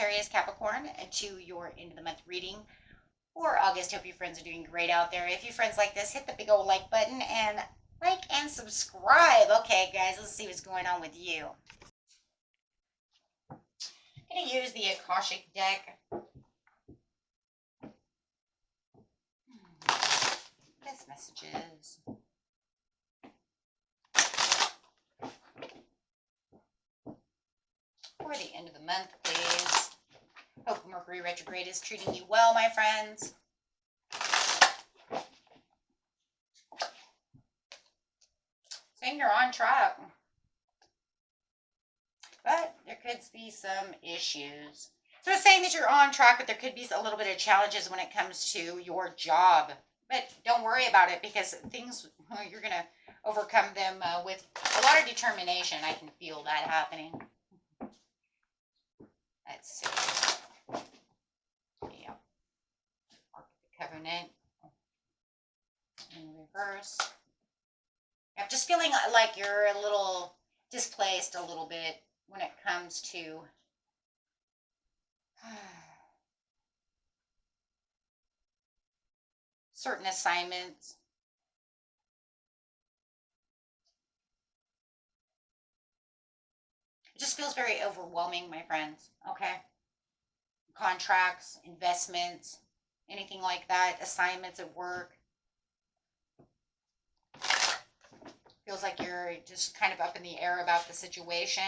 Sagittarius, Capricorn, to your end of the month reading for August. Hope you friends are doing great out there. If you friends like this, hit the big old like button and like and subscribe. Okay, guys, let's see what's going on with you. I'm going to use the Akashic deck. Best messages. For the end of the month, please. Hope Mercury retrograde is treating you well, my friends. Saying you're on track. But there could be some issues. So it's saying that you're on track, but there could be a little bit of challenges when it comes to your job. But don't worry about it because things, you're going to overcome them with a lot of determination. I can feel that happening. Let's see. Yeah. Ark of the Covenant. In reverse. I'm just feeling like you're a little displaced a little bit when it comes to certain assignments. It just feels very overwhelming, my friends, okay? Contracts, investments, anything like that, assignments at work. Feels like you're just kind of up in the air about the situation.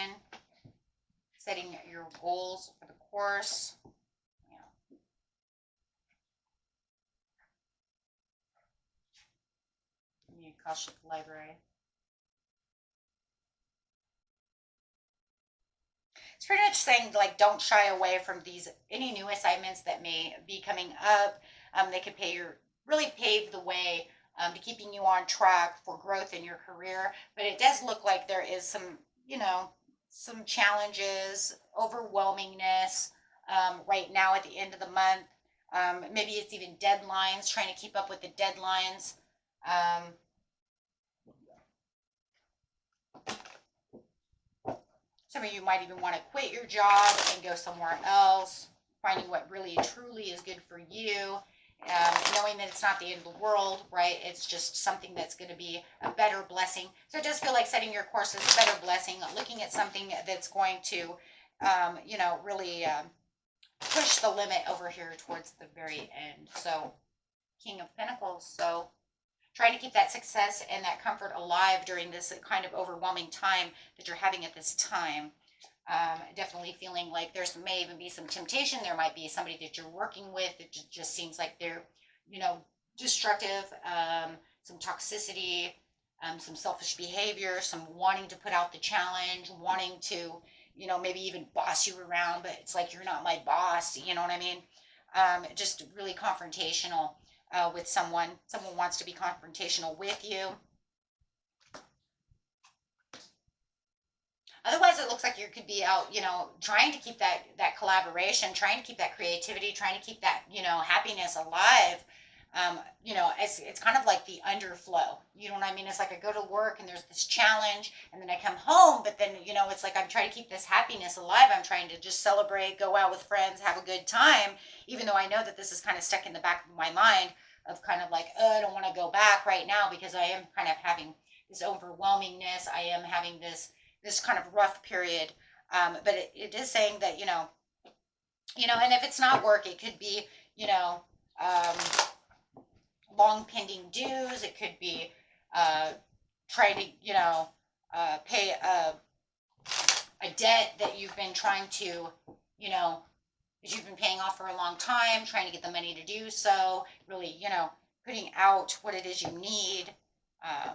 Setting your goals for the course. Yeah. The Akashic Library. It's pretty much saying, like, don't shy away from any new assignments that may be coming up. They could really pave the way to keeping you on track for growth in your career. But it does look like there is some, some challenges, overwhelmingness right now at the end of the month. Maybe it's even deadlines, trying to keep up with the deadlines. Some of you might even want to quit your job and go somewhere else, finding what really truly is good for you, knowing that it's not the end of the world, right? It's just something that's going to be a better blessing. So it does feel like setting your course is a better blessing, looking at something that's going to, really push the limit over here towards the very end. So King of Pentacles. So trying to keep that success and that comfort alive during this kind of overwhelming time that you're having at this time. Definitely feeling like may even be some temptation. There might be somebody that you're working with that just seems like they're, destructive, some toxicity, some selfish behavior, some wanting to put out the challenge, wanting to, maybe even boss you around, but it's like, you're not my boss, you know what I mean? Just really confrontational. With someone wants to be confrontational with you. Otherwise, it looks like you could be out, trying to keep that collaboration, trying to keep that creativity, trying to keep that, happiness alive. It's kind of like the underflow. You know what I mean? It's like I go to work and there's this challenge, and then I come home, but then, it's like I'm trying to keep this happiness alive. I'm trying to just celebrate, go out with friends, have a good time, even though I know that this is kind of stuck in the back of my mind of kind of like, I don't want to go back right now because I am kind of having this overwhelmingness. I am having this kind of rough period. But it is saying that, and if it's not work, it could be, long pending dues. It could be trying to, pay a debt that you've been trying to, that you've been paying off for a long time, trying to get the money to do so, really, putting out what it is you need. I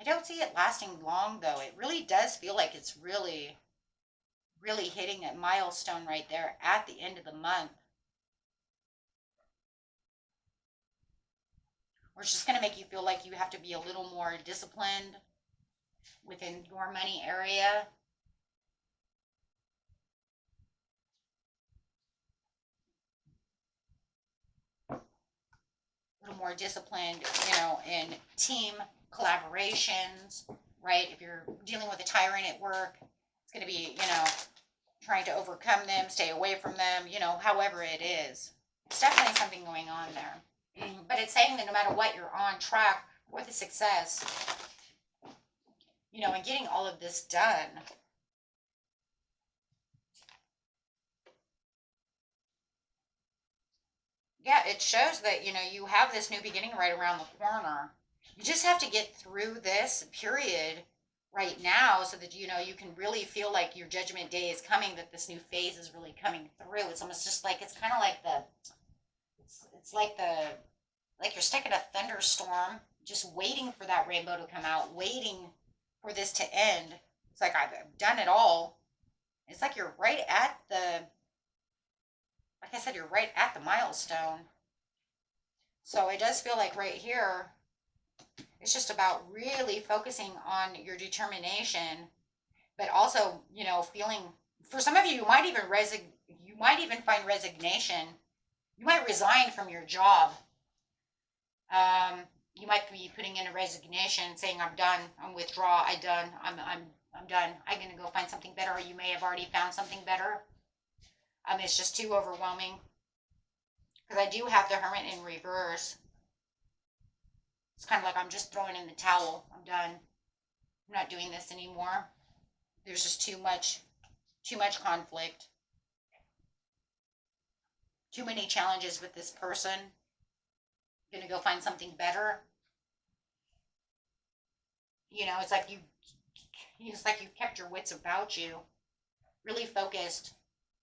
don't see it lasting long, though. It really does feel like it's really, really hitting a milestone right there at the end of the month. Or it's just going to make you feel like you have to be a little more disciplined within your money area. A little more disciplined, in team collaborations, right? If you're dealing with a tyrant at work, it's going to be, you know, trying to overcome them, stay away from them, you know, however it is. It's definitely something going on there. But it's saying that no matter what, you're on track for the success, you know, and getting all of this done. Yeah, it shows that, you know, you have this new beginning right around the corner. You just have to get through this period right now so that, you know, you can really feel like your judgment day is coming, that this new phase is really coming through. It's almost just like, it's kind of like it's like like you're stuck in a thunderstorm, just waiting for that rainbow to come out, waiting for this to end. It's like, I've done it all. It's like you're right at like I said, you're right at the milestone. So it does feel like right here, it's just about really focusing on your determination, but also, you know, feeling, for some of you, you might even find resignation. You might resign from your job. You might be putting in a resignation saying, I'm done, I'm withdraw, I'm done, I'm done. I'm going to go find something better. Or you may have already found something better. It's just too overwhelming. Because I do have the Hermit in reverse. It's kind of like I'm just throwing in the towel. I'm done. I'm not doing this anymore. There's just too much conflict. Too many challenges with this person. I'm gonna go find something better. You know, it's like you've kept your wits about you, really focused,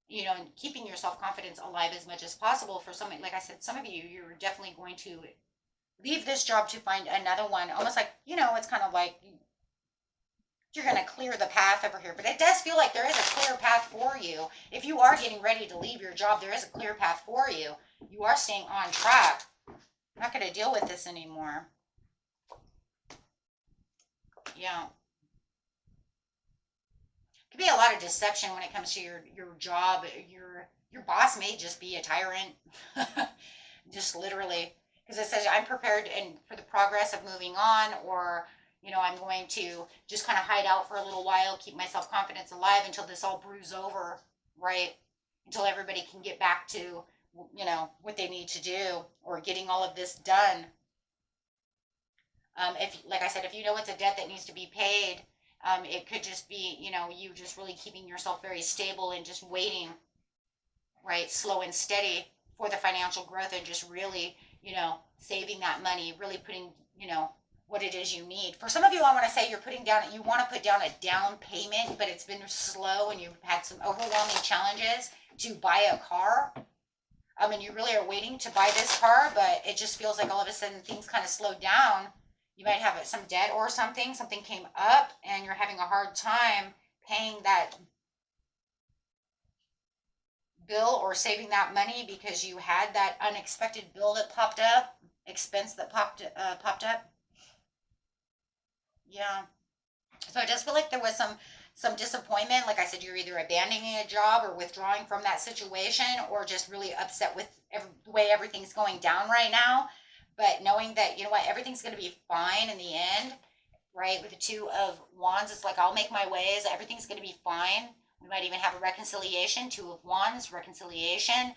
you know, and keeping your self-confidence alive as much as possible. For some, like I said, some of you, you're definitely going to leave this job to find another one. Almost like, you know, it's kind of like you're going to clear the path over here. But it does feel like there is a clear path for you. If you are getting ready to leave your job, there is a clear path for you. You are staying on track. I'm not going to deal with this anymore. Yeah. Could be a lot of deception when it comes to your job. Your boss may just be a tyrant. Just literally. Because it says, I'm prepared and for the progress of moving on, or, you know, I'm going to just kind of hide out for a little while, keep my self-confidence alive until this all brews over, right? Until everybody can get back to, you know, what they need to do, or getting all of this done. If, like I said, if you know it's a debt that needs to be paid, it could just be, you know, you just really keeping yourself very stable and just waiting, right, slow and steady for the financial growth, and just really, you know, saving that money, really putting, you know, what it is you need. For some of you, I want to say you want to put down a down payment, but it's been slow and you've had some overwhelming challenges to buy a car. And you really are waiting to buy this car, but it just feels like all of a sudden things kind of slowed down. You might have some debt or something came up and you're having a hard time paying that bill or saving that money because you had that unexpected bill that popped up, expense that popped up. Yeah. So I just feel like there was some disappointment. Like I said, you're either abandoning a job or withdrawing from that situation, or just really upset with the way everything's going down right now. But knowing that, you know what, everything's going to be fine in the end, right? With the Two of Wands, it's like, I'll make my ways. Everything's going to be fine. We might even have a reconciliation, Two of Wands, reconciliation,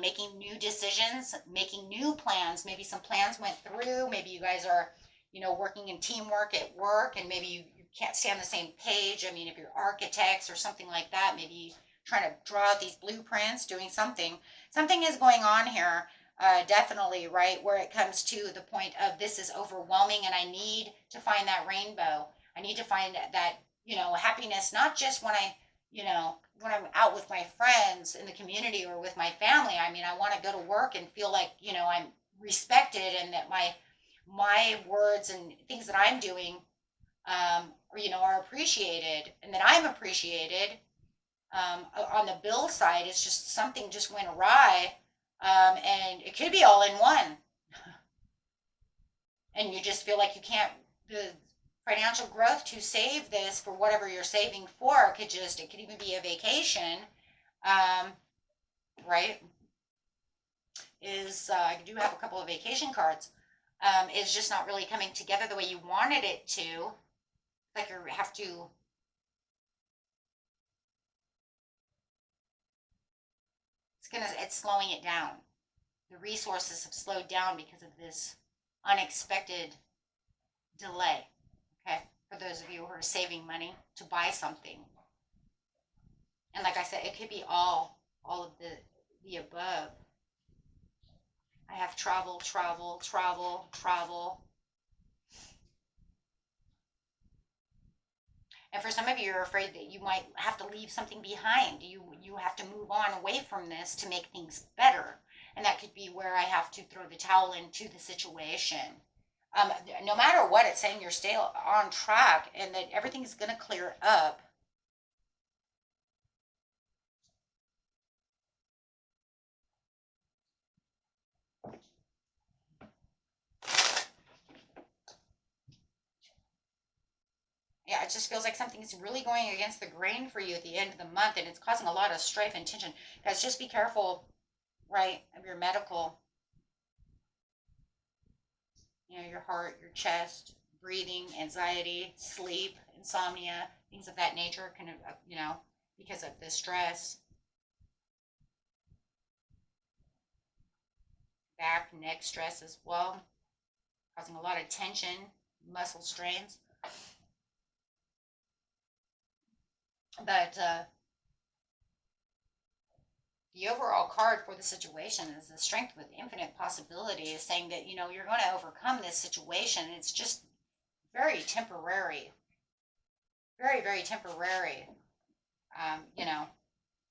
making new decisions, making new plans. Maybe some plans went through. Maybe you guys are, you know, working in teamwork at work, and maybe you can't stay on the same page. I mean, if you're architects or something like that, maybe trying to draw out these blueprints, doing something. Something is going on here, definitely, right? Where it comes to the point of, this is overwhelming and I need to find that rainbow. I need to find that, you know, happiness, not just when when I'm out with my friends in the community or with my family. I mean, I want to go to work and feel like, you know, I'm respected, and that my words and things that I'm doing, you know, are appreciated, and that I'm appreciated. On the bill side, it's just something just went awry, and it could be all in one, and you just feel like you can't. The financial growth to save this for whatever you're saving for it could even be a vacation, right? I do have a couple of vacation cards. is just not really coming together the way you wanted it to. Like you have to, it's slowing it down. The resources have slowed down because of this unexpected delay. Okay, for those of you who are saving money to buy something, and like I said, it could be all of the above. I have travel, travel, travel, travel. And for some of you, you're afraid that you might have to leave something behind. You have to move on away from this to make things better. And that could be where I have to throw the towel into the situation. No matter what, it's saying you're still on track and that everything's going to clear up. Yeah, it just feels like something's really going against the grain for you at the end of the month, and it's causing a lot of strife and tension. Guys, just be careful, right, of your medical, your heart, your chest, breathing, anxiety, sleep, insomnia, things of that nature can, because of the stress. Back, neck stress as well, causing a lot of tension, muscle strains. But the overall card for the situation is the strength with infinite possibility, is saying that, you're going to overcome this situation. It's just very temporary, very, very temporary.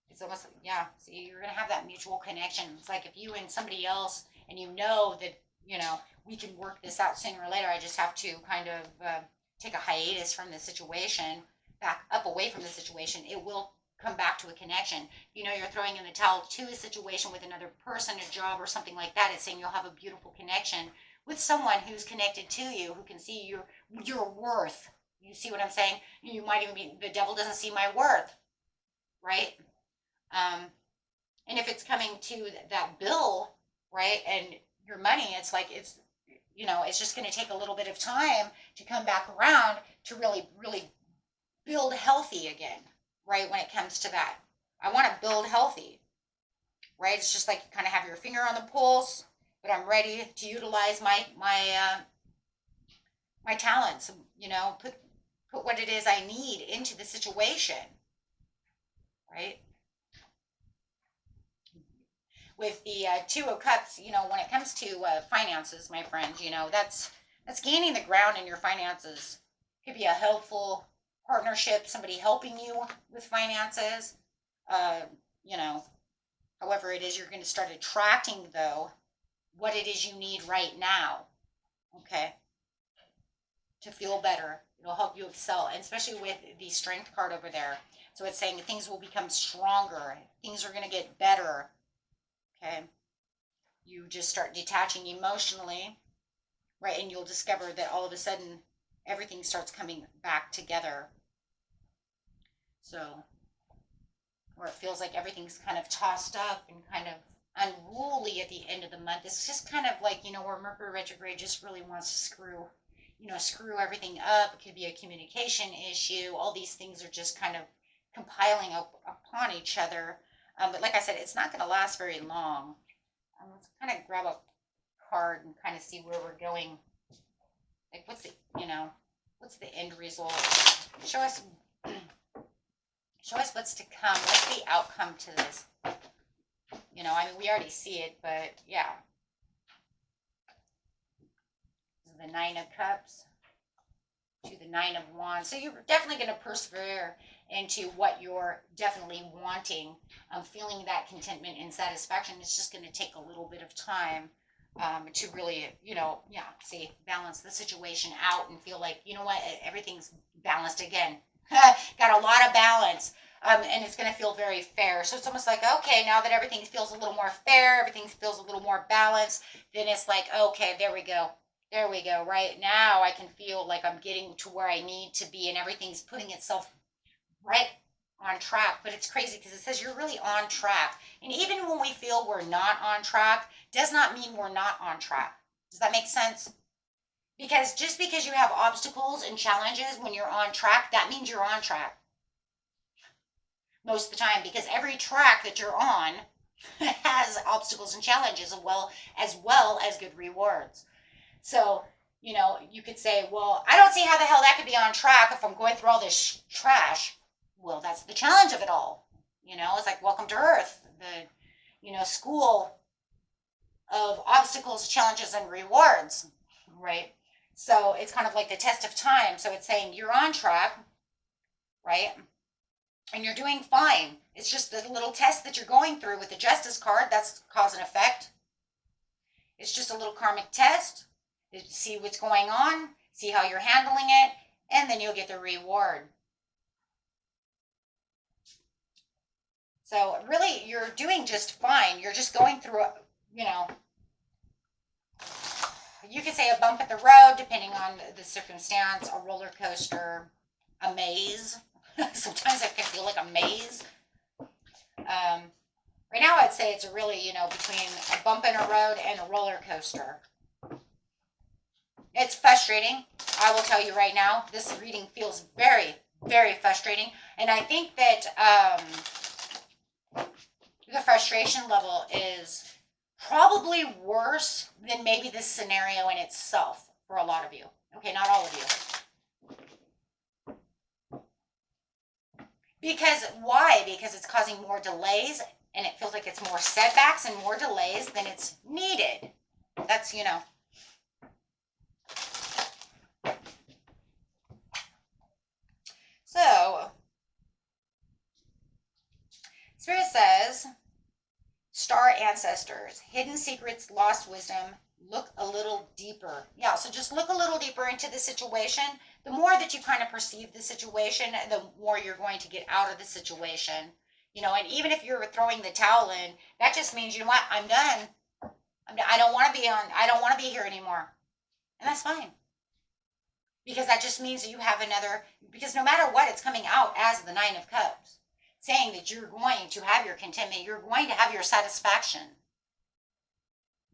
It's almost, yeah, see, you're going to have that mutual connection. It's like if you and somebody else, and that, we can work this out sooner or later. I just have to kind of take a hiatus from the situation, back up away from the situation. It will come back to a connection. You're throwing in the towel to a situation with another person, a job, or something like that. It's saying you'll have a beautiful connection with someone who's connected to you, who can see your worth. You see what I'm saying? You might even be, the devil doesn't see my worth, right? And if it's coming to that bill, right, and your money, it's like it's just going to take a little bit of time to come back around to really, really build healthy again, right? When it comes to that, I want to build healthy, right? It's just like you kind of have your finger on the pulse, but I'm ready to utilize my talents. Put what it is I need into the situation, right? With the Two of Cups, when it comes to finances, my friends, that's gaining the ground in your finances. Could be a helpful partnership, somebody helping you with finances. You know, However it is, you're going to start attracting, though, what it is you need right now. Okay, to feel better. It'll help you excel, and especially with the strength card over there. So it's saying things will become stronger. Things are going to get better. Okay. You just start detaching emotionally, right? And you'll discover that all of a sudden everything starts coming back together. So, where it feels like everything's kind of tossed up and kind of unruly at the end of the month. It's just kind of like, where Mercury retrograde just really wants to screw everything up. It could be a communication issue. All these things are just kind of compiling up upon each other. But like I said, it's not going to last very long. Let's kind of grab a card and kind of see where we're going. Like, what's the end result? Show us what's to come. What's the outcome to this? We already see it, but yeah. This is the Nine of Cups to the Nine of Wands. So you're definitely going to persevere into what you're definitely wanting. Feeling that contentment and satisfaction. It's just going to take a little bit of time to really, balance the situation out and feel like, everything's balanced again. Got a lot of balance. And it's going to feel very fair. So it's almost like, okay, now that everything feels a little more fair, everything feels a little more balanced, then it's like, okay, there we go. There we go. Right now I can feel like I'm getting to where I need to be and everything's putting itself right on track. But it's crazy because it says you're really on track. And even when we feel we're not on track, does not mean we're not on track. Does that make sense? Because just because you have obstacles and challenges when you're on track, that means you're on track most of the time, because every track that you're on has obstacles and challenges as well as good rewards. So, you could say, well, I don't see how the hell that could be on track if I'm going through all this trash. Well, that's the challenge of it all. It's like welcome to Earth, the school of obstacles, challenges, and rewards, right? So it's kind of like the test of time. So it's saying you're on track, right? And you're doing fine. It's just the little test that you're going through with the Justice card. That's cause and effect. It's just a little karmic test. See what's going on, see how you're handling it, and then you'll get the reward. So really, you're doing just fine. You're just going through, you could say a bump at the road, depending on the circumstance, a roller coaster, a maze. Sometimes it can feel like a maze. Right now, I'd say it's really, between a bump in a road and a roller coaster. It's frustrating. I will tell you right now, this reading feels very, very frustrating. And I think that the frustration level is probably worse than maybe this scenario in itself for a lot of you. Okay, not all of you. Because why? Because it's causing more delays, and it feels like it's more setbacks and more delays than it's needed. That's, So, Spirit says, star ancestors, hidden secrets, lost wisdom, look a little deeper. Yeah, so just look a little deeper into the situation. The more that you kind of perceive the situation, the more you're going to get out of the situation. And even if you're throwing the towel in, that just means, what, I'm done. I don't want to be here anymore. And that's fine. Because that just means that you have because no matter what, it's coming out as the Nine of Cups, saying that you're going to have your contentment, you're going to have your satisfaction.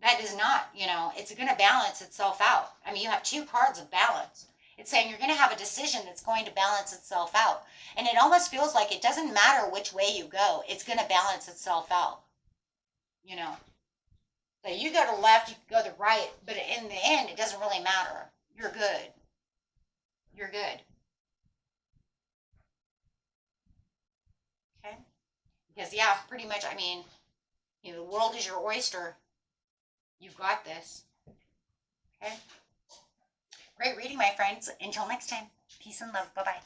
That is not, it's going to balance itself out. I mean, you have two cards of balance. It's saying you're going to have a decision that's going to balance itself out. And it almost feels like it doesn't matter which way you go, it's going to balance itself out. So you go to left, you go to right, but in the end, it doesn't really matter. You're good. You're good. Okay? Because, yeah, pretty much, I mean, the world is your oyster. You've got this. Okay? Great reading, my friends. Until next time, peace and love. Bye-bye.